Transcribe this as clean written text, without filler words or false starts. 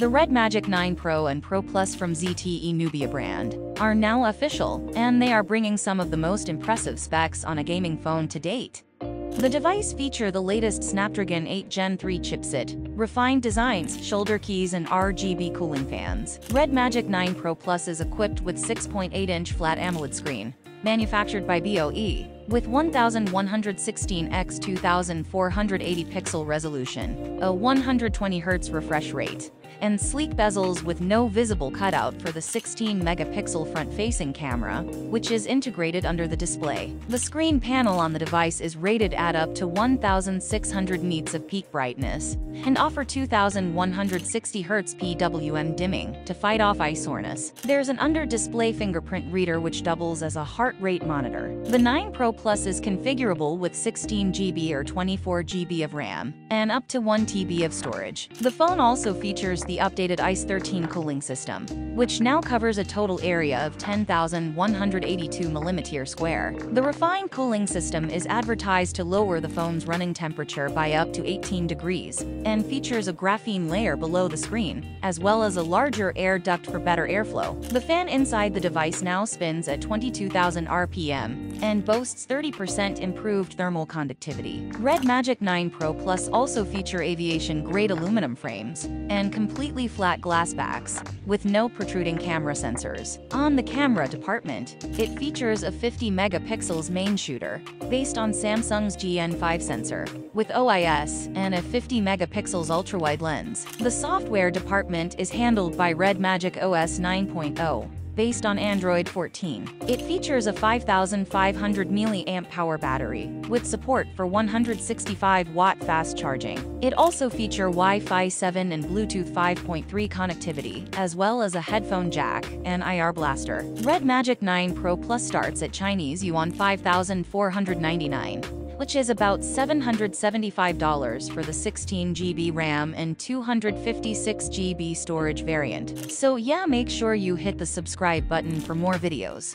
The RedMagic 9 Pro and Pro Plus from ZTE Nubia brand are now official, and they are bringing some of the most impressive specs on a gaming phone to date. The device feature the latest Snapdragon 8 Gen 3 chipset, refined designs, shoulder keys, and RGB cooling fans. RedMagic 9 Pro Plus is equipped with 6.8-inch flat AMOLED screen, manufactured by BOE, with 1116 x 2480 pixel resolution, a 120Hz refresh rate, and sleek bezels with no visible cutout for the 16-megapixel front-facing camera, which is integrated under the display. The screen panel on the device is rated at up to 1600 nits of peak brightness and offer 2160 Hz PWM dimming to fight off eye soreness. There's an under-display fingerprint reader which doubles as a heart rate monitor. The 9 Pro Plus is configurable with 16 GB or 24 GB of RAM and up to 1 TB of storage. The phone also features the updated ICE 13 cooling system, which now covers a total area of 10,182 mm². The refined cooling system is advertised to lower the phone's running temperature by up to 18 degrees and features a graphene layer below the screen, as well as a larger air duct for better airflow. The fan inside the device now spins at 22,000 RPM and boasts 30% improved thermal conductivity. RedMagic 9 Pro Plus also feature aviation-grade aluminum frames and completely flat glass backs, with no protruding camera sensors. On the camera department, it features a 50 megapixels main shooter, based on Samsung's GN5 sensor, with OIS and a 50 megapixels ultrawide lens. The software department is handled by RedMagic OS 9.0. Based on Android 14. It features a 5,500 mAh battery, with support for 165-watt fast charging. It also features Wi-Fi 7 and Bluetooth 5.3 connectivity, as well as a headphone jack and IR blaster. RedMagic 9 Pro Plus starts at Chinese yuan 5,499. which is about $775 for the 16 GB RAM and 256 GB storage variant. So yeah, make sure you hit the subscribe button for more videos.